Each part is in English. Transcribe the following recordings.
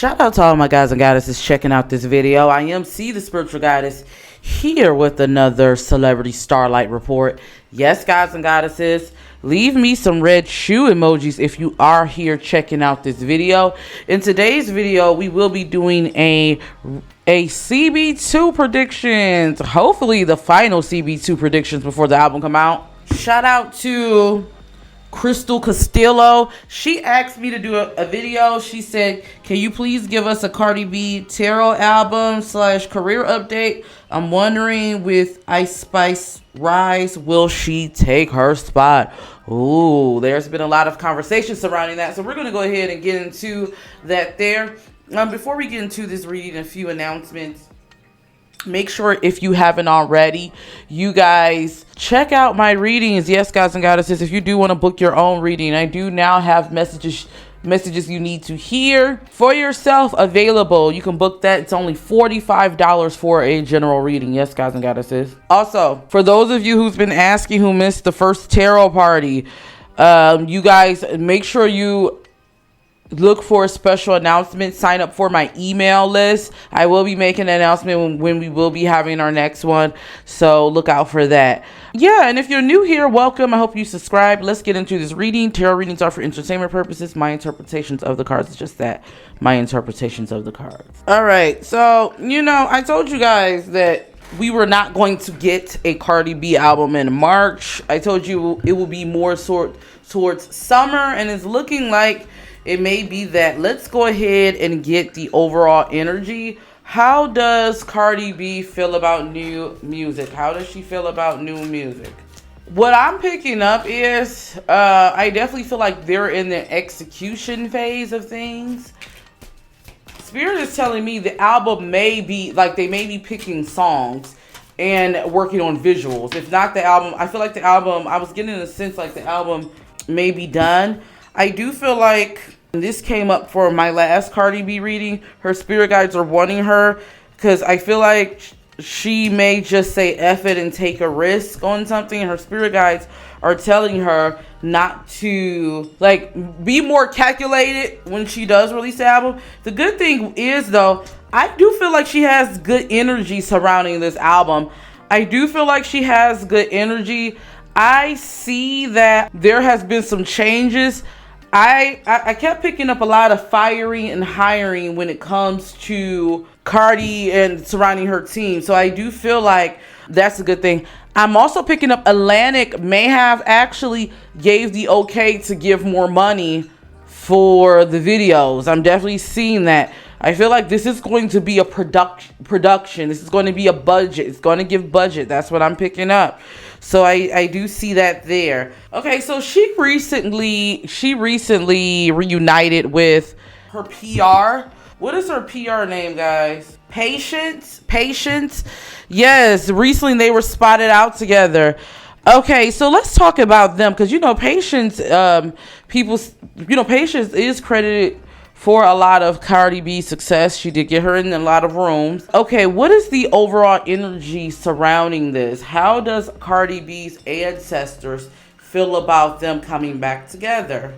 Shout out to all my guys and goddesses checking out this video. I am C, the spiritual goddess, here with another celebrity starlight report. Yes, guys and goddesses, leave me some red shoe emojis if you are here checking out this video. In today's video, we will be doing a CB2 predictions. Hopefully the final CB2 predictions before the album come out. Shout out to Crystal Castillo. She asked me to do a video. She said, can you please give us a Cardi B tarot album / career update? I'm wondering, with Ice Spice rise, will she take her spot? Ooh, there's been a lot of conversation surrounding that, so we're going to go ahead and get into that there. Before we get into this reading, a few announcements. Make sure, if you haven't already, you guys check out my readings. Yes, guys and goddesses, if you do want to book your own reading, I do now have messages you need to hear for yourself available. You can book that. It's only $45 for a general reading. Yes, guys and goddesses. Also, for those of you who's been asking, who missed the first tarot party, you guys make sure you look for a special announcement. Sign up for my email list. I will be making an announcement when we will be having our next one, so look out for that. Yeah, and if you're new here, welcome. I hope you subscribe. Let's get into this reading. Tarot readings are for entertainment purposes. My interpretations of the cards is just that, my interpretations of the cards. All right, so I told you guys that we were not going to get a Cardi B album in March. I told you it will be more towards summer, and it's looking like it may be that. Let's go ahead and get the overall energy. How does Cardi B feel about new music? How does she feel about new music? What I'm picking up is, I definitely feel like they're in the execution phase of things. Spirit is telling me the album may be, like, they may be picking songs and working on visuals. If not the album, I feel like the album, I was getting a sense like the album may be done. I do feel like this came up for my last Cardi B reading. Her spirit guides are wanting her, because I feel like she may just say F it and take a risk on something. Her spirit guides are telling her not to, like, be more calculated when she does release the album. The good thing is, though, I do feel like she has good energy surrounding this album. I do feel like she has good energy. I see that there has been some changes. I kept picking up a lot of firing and hiring when it comes to Cardi and surrounding her team. So I do feel like that's a good thing. I'm also picking up Atlantic may have actually gave the okay to give more money for the videos. I'm definitely seeing that. I feel like this is going to be a production. This is going to be a budget. It's going to give budget. That's what I'm picking up. So I do see that there. Okay, so she recently reunited with her PR. What is her PR name, guys? Patience. Yes, recently they were spotted out together. Okay, so let's talk about them, because Patience, Patience is credited for a lot of Cardi B success. She did get her in a lot of rooms. Okay, what is the overall energy surrounding this? How does Cardi B's ancestors feel about them coming back together?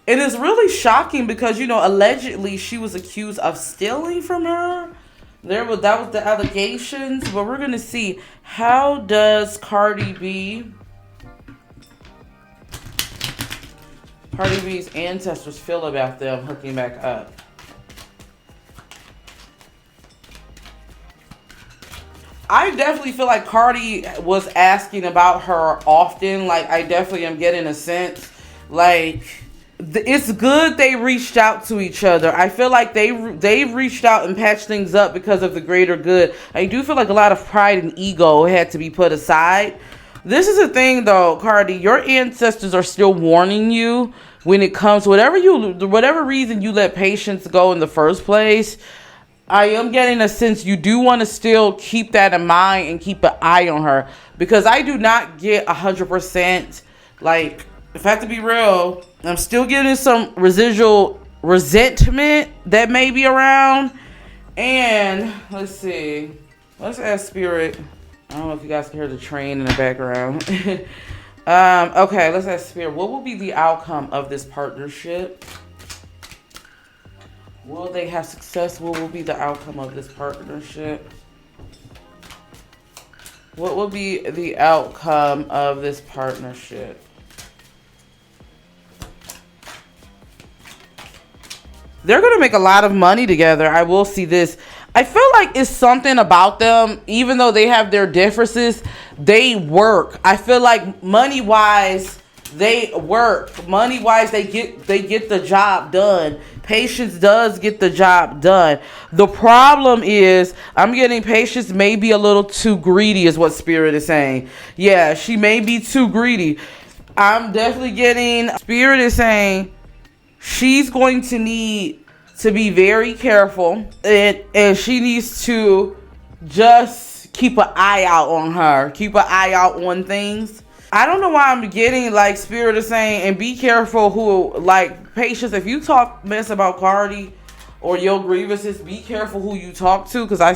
It is really shocking because, allegedly she was accused of stealing from her. That was the allegations, but we're going to see, how does Cardi B's ancestors feel about them hooking back up? I definitely feel like Cardi was asking about her often. Like, I definitely am getting a sense, like, it's good they reached out to each other. I feel like they've reached out and patched things up because of the greater good. I do feel like a lot of pride and ego had to be put aside. This is the thing, though, Cardi. Your ancestors are still warning you when it comes to whatever reason you let Patience go in the first place. I am getting a sense you do want to still keep that in mind and keep an eye on her, because I do not get 100%. Like, if I have to be real, I'm still getting some residual resentment that may be around. And let's see. Let's ask Spirit. I don't know if you guys can hear the train in the background. Okay, let's ask Spirit. What will be the outcome of this partnership? Will they have success? What will be the outcome of this partnership? What will be the outcome of this partnership? They're going to make a lot of money together. I will see this. I feel like it's something about them, even though they have their differences, they work. I feel like money-wise, they work. Money-wise, they get the job done. Patience does get the job done. The problem is, I'm getting Patience may be a little too greedy is what Spirit is saying. Yeah, she may be too greedy. I'm definitely getting, Spirit is saying, she's going to need to be very careful, and she needs to just keep an eye out on her. Keep an eye out on things. I don't know why I'm getting like Spirit is saying, and be careful who, like, Patience, if you talk mess about Cardi or your grievances, be careful who you talk to, because I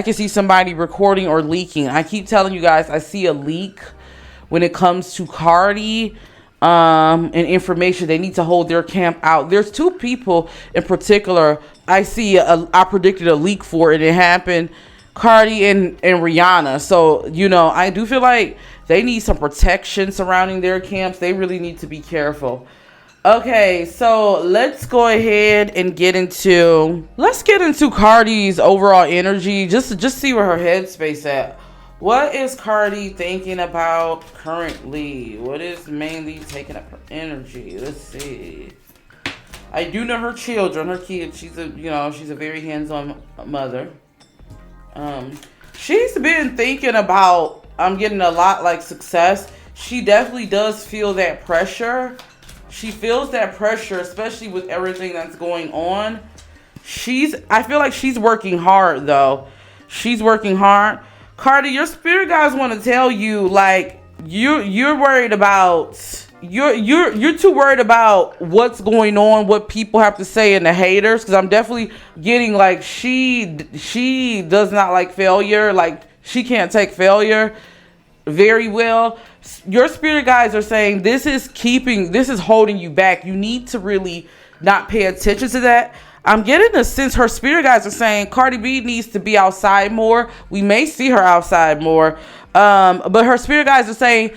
can see somebody recording or leaking. I keep telling you guys, I see a leak when it comes to Cardi. And information. They need to hold their camp out. There's two people in particular I see I predicted a leak for, and it happened, Cardi and Rihanna. So, you know, I do feel like they need some protection surrounding their camps. They really need to be careful. Okay, so let's go ahead and get into Cardi's overall energy, just see where her headspace at. What is Cardi thinking about currently? What is mainly taking up her energy? Let's see. I do know her children, her kids. She's a very hands-on mother. She's been thinking about, I'm getting a lot like success. She definitely does feel that pressure. She feels that pressure, especially with everything that's going on. I feel like she's working hard though. She's working hard. Cardi, your spirit guides want to tell you, like, you're worried about, you're too worried about what's going on, what people have to say, and the haters. Because I'm definitely getting like she does not like failure. Like, she can't take failure very well. Your spirit guides are saying this is holding you back. You need to really not pay attention to that. I'm getting a sense her spirit guides are saying Cardi B needs to be outside more. We may see her outside more. But her spirit guides are saying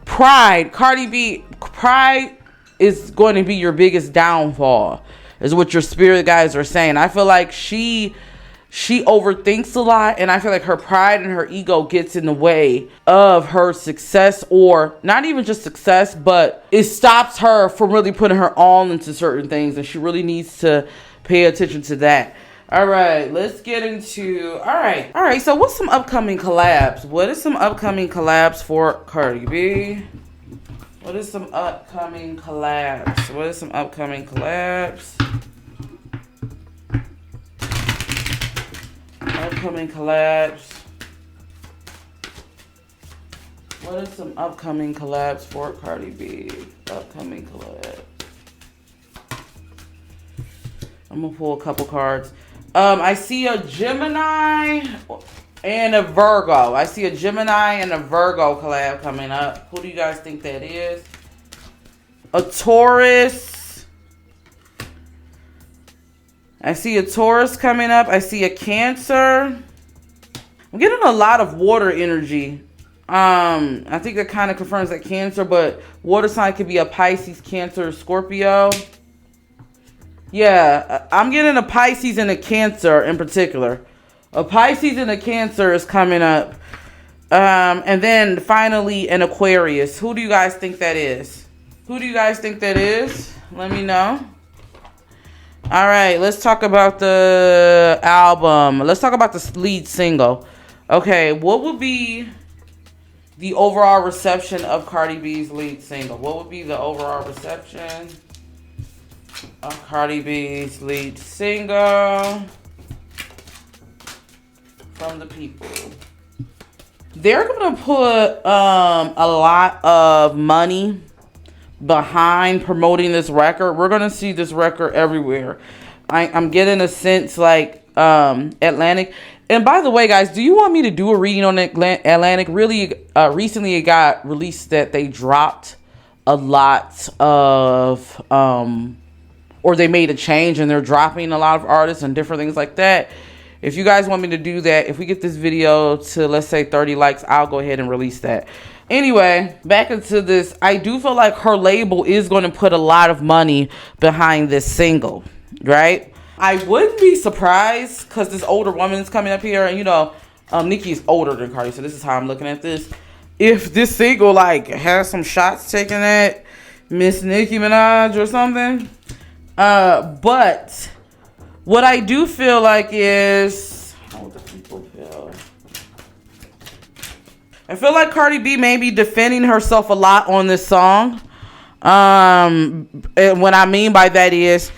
pride. Cardi B, pride is going to be your biggest downfall, is what your spirit guides are saying. I feel like she overthinks a lot, and I feel like her pride and her ego gets in the way of her success, or not even just success, but it stops her from really putting her all into certain things, and she really needs to pay attention to that. All right, let's get into, all right, so what's some upcoming collabs? What is some upcoming collabs for Cardi B? What is some upcoming collabs? What is some upcoming collabs? Upcoming collabs. What is some upcoming collabs for Cardi B? Upcoming collabs. I'm gonna pull a couple cards. I see a Gemini and a Virgo. I see a Gemini and a Virgo collab coming up. Who do you guys think that is? A Taurus. I see a Taurus coming up. I see a Cancer. I'm getting a lot of water energy. I think that kind of confirms that Cancer, but water sign could be a Pisces, Cancer, Scorpio. Yeah, I'm getting a Pisces and a Cancer in particular. A Pisces and a Cancer is coming up. And then finally an Aquarius. Who do you guys think that is? Who do you guys think that is? Let me know. All right, let's talk about the album. Let's talk about the lead single. Okay, what would be the overall reception of Cardi B's lead single? What would be the overall reception of Cardi B's lead single from the people? They're going to put a lot of money behind promoting this record. We're going to see this record everywhere. I'm getting a sense like Atlantic. And by the way, guys, do you want me to do a reading on Atlantic? Really, recently it got released that they dropped a lot of, or or they made a change and they're dropping a lot of artists and different things like that. If you guys want me to do that, if we get this video to, let's say, 30 likes, I'll go ahead and release that. Anyway, back into this. I do feel like her label is going to put a lot of money behind this single, right? I wouldn't be surprised because this older woman is coming up here. And, you know, Nicki is older than Cardi, so this is how I'm looking at this. If this single, like, has some shots taken at Miss Nicki Minaj or something. But what I do feel like is, how do people feel? I feel like Cardi B may be defending herself a lot on this song. And what I mean by that is,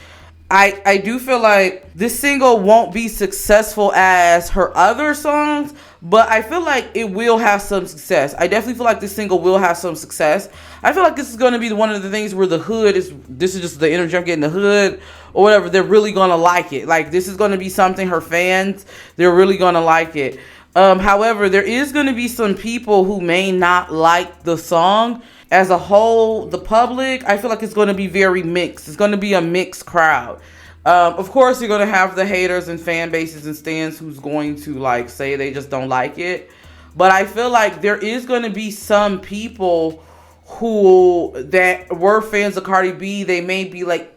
I do feel like this single won't be successful as her other songs, but I feel like it will have some success. I definitely feel like this single will have some success. I feel like this is going to be one of the things where the hood is, this is just the energy I'm getting, the hood or whatever, they're really going to like it. Like, this is going to be something her fans, they're really going to like it. However, there is going to be some people who may not like the song. As a whole, the public, I feel like it's going to be very mixed. It's going to be a mixed crowd. Of course, you're going to have the haters and fan bases and stands who's going to, like, say they just don't like it. But I feel like there is going to be some people who that were fans of Cardi B. They may be like,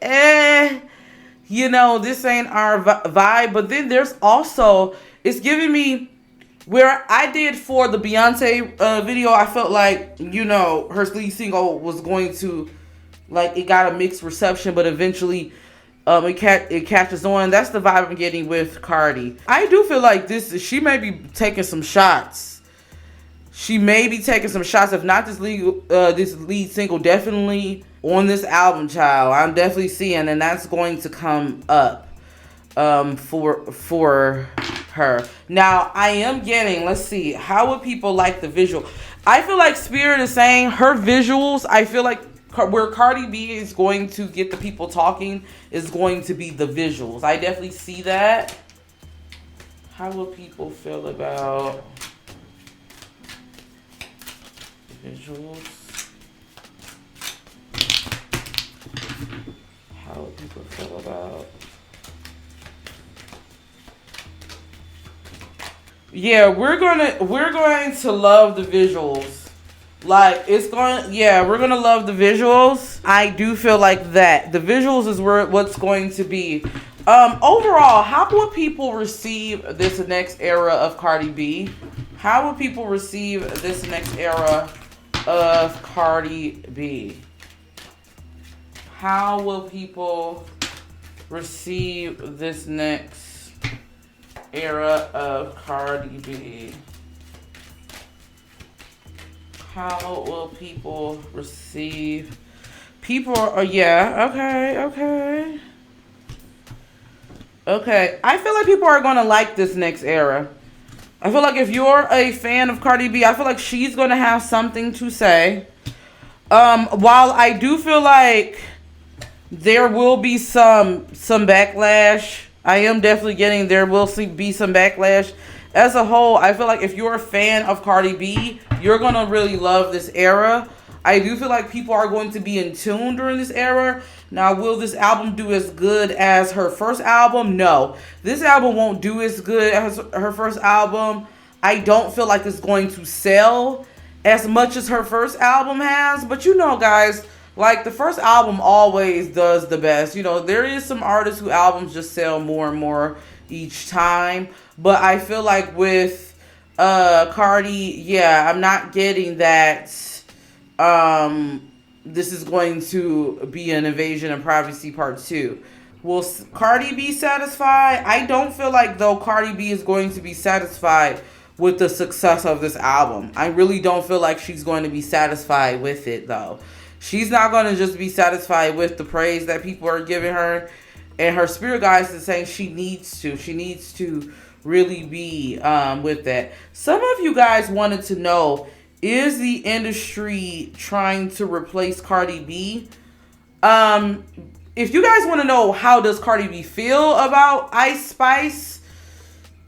you know, this ain't our vibe. But then there's also, it's giving me, where I did for the Beyonce video, I felt like, you know, her lead single was going to, like, it got a mixed reception, but eventually it catches on. That's the vibe I'm getting with Cardi. I do feel like she may be taking some shots. She may be taking some shots. If not this lead single, definitely on this album, child. I'm definitely seeing, and that's going to come up for her. Now, I am getting, let's see, how would people like the visual? I feel like Spirit is saying her visuals, I feel like where Cardi B is going to get the people talking is going to be the visuals. I definitely see that. How will people feel about visuals? How will people feel about... Yeah, we're going to love the visuals. Like, it's going, yeah, we're going to love the visuals. I do feel like that. The visuals is what's going to be. Overall, how will people receive this next era of Cardi B? How will people receive this next era of Cardi B? How will people receive this next era of Cardi B? How will people receive? People are, yeah, okay. I feel like people are going to like this next era. I feel like if you're a fan of Cardi B, I feel like she's going to have something to say. While I do feel like there will be some backlash, I am definitely getting there will be some backlash. As a whole, I feel like if you're a fan of Cardi B, you're going to really love this era. I do feel like people are going to be in tune during this era. Now, will this album do as good as her first album? No. This album won't do as good as her first album. I don't feel like it's going to sell as much as her first album has. But you know, guys, like, the first album always does the best. You know, there is some artists who albums just sell more and more each time. But I feel like with Cardi, yeah, I'm not getting that this is going to be an Invasion of Privacy Part 2. Will Cardi be satisfied? I don't feel like, though, Cardi B is going to be satisfied with the success of this album. I really don't feel like she's going to be satisfied with it, though. She's not going to just be satisfied with the praise that people are giving her. And her spirit guides is saying she needs to really be with that. Some of you guys wanted to know, is the industry trying to replace Cardi B? If you guys want to know how does Cardi B feel about Ice Spice,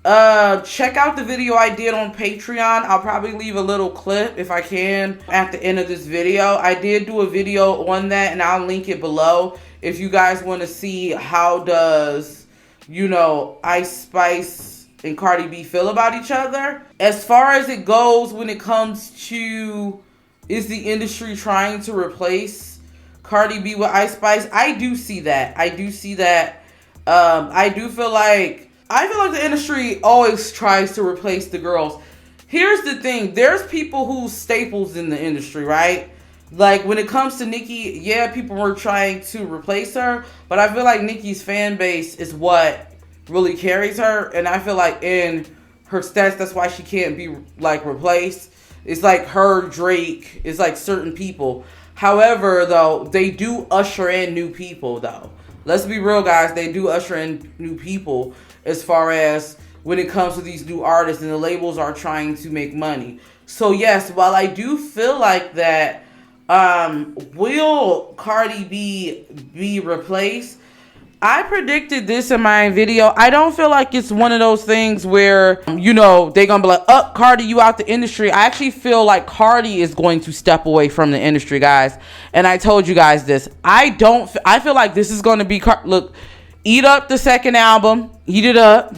check out the video I did on Patreon. I'll probably leave a little clip if I can at the end of this video. I did do a video on that, and I'll link it below. if you guys want to see how does, you know, Ice Spice and Cardi B feel about each other. As far as it goes when it comes to, is the industry trying to replace Cardi B with Ice Spice? I do see that. I do see that. I feel like the industry always tries to replace the girls. Here's the thing. There's people who's staples in the industry, right? Like, when it comes to Nicki, yeah, people were trying to replace her, but I feel like Nicki's fan base is what really carries her, and I feel like in her stats, that's why she can't be, like, replaced. It's like her, Drake, it's like certain people. However, though, they do usher in new people, though. Let's be real, guys. They do usher in new people as far as when it comes to these new artists, and the labels are trying to make money. So, yes, while I do feel like that, will Cardi B be replaced? I predicted this in my video. I don't feel like it's one of those things where, you know, they're going to be like, oh, Cardi, you out the industry. I actually feel like Cardi is going to step away from the industry, guys. And I told you guys this. I feel like this is going to be, look, eat up the second album. Eat it up.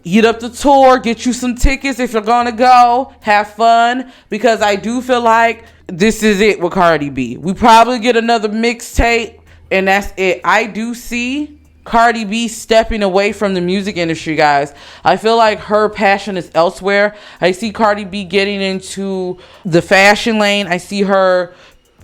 Eat up the tour. Get you some tickets if you're going to go. Have fun. Because I do feel like this is it with Cardi B. We probably get another mixtape, and that's it. I do see Cardi B stepping away from the music industry, guys. I feel like her passion is elsewhere. I see Cardi B getting into the fashion lane. I see her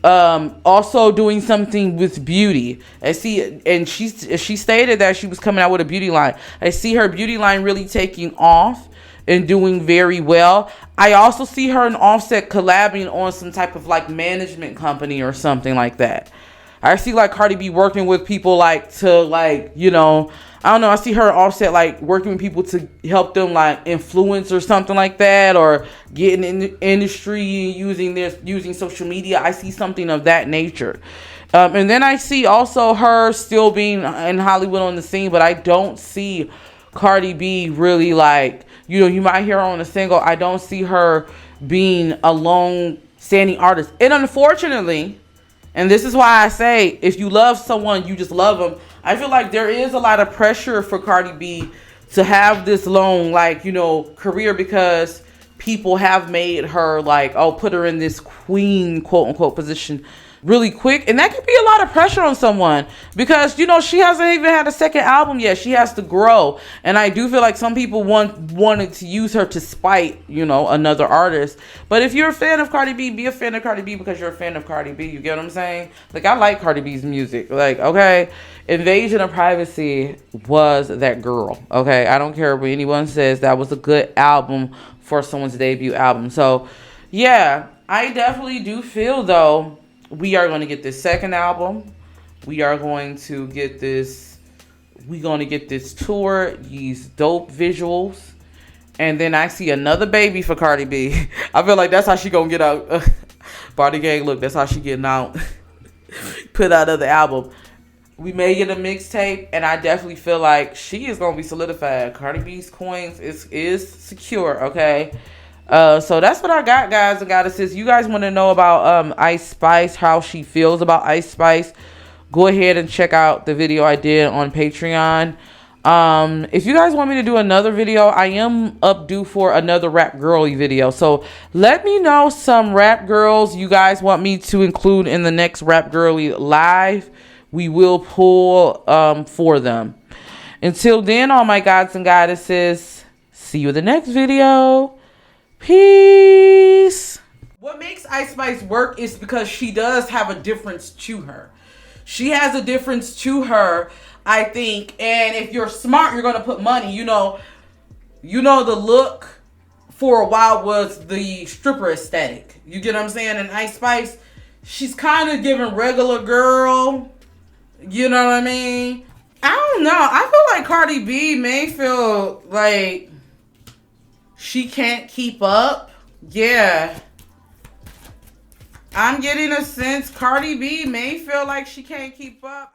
also doing something with beauty. I see, and she stated that she was coming out with a beauty line. I see her beauty line really taking off and doing very well. I also see her and Offset collabing on some type of like management company or something like that. I see like Cardi B working with people like to like, you know, I don't know. I see her and Offset like working with people to help them like influence or something like that, or getting in the industry using social media. I see something of that nature. And then I see also her still being in Hollywood on the scene, but I don't see Cardi B really like, you know, you might hear her on a single. I don't see her being a long-standing artist. And unfortunately, and this is why I say, if you love someone, you just love them. I feel like there is a lot of pressure for Cardi B to have this long, like, you know, career, because people have made her like, oh, put her in this queen, quote unquote, position really quick. And that could be a lot of pressure on someone, because, you know, she hasn't even had a second album yet. She has to grow. And I do feel like some people wanted to use her to spite, you know, another artist. But if you're a fan of Cardi B, be a fan of Cardi B because you're a fan of Cardi B. You get what I'm saying? Like, I like Cardi B's music. Like, okay, Invasion of Privacy was that girl. Okay, I don't care what anyone says. That was a good album for someone's debut album. So, yeah, I definitely do feel, though, we are going to get this second album. We are going to get this. We're going to get this tour. These dope visuals. And then I see another baby for Cardi B. I feel like that's how she going to get out. Body Gang, look, that's how she getting out. Put out another album. We may get a mixtape. And I definitely feel like she is going to be solidified. Cardi B's coins is secure, okay? So that's what I got, guys and goddesses. You guys want to know about Ice Spice, how she feels about Ice Spice, go ahead and check out the video I did on Patreon. If you guys want me to do another video, I am up due for another rap girly video. So let me know some rap girls you guys want me to include in the next rap girly live. We will pull for them. Until then, all my gods and goddesses, see you in the next video. Peace. What makes Ice Spice work is because she does have a difference to her. She has a difference to her, I think. And if you're smart, you're going to put money. You know, the look for a while was the stripper aesthetic. You get what I'm saying? And Ice Spice, she's kind of giving regular girl. You know what I mean? I don't know. I feel like Cardi B may feel like she can't keep up. Yeah. I'm getting a sense Cardi B may feel like she can't keep up.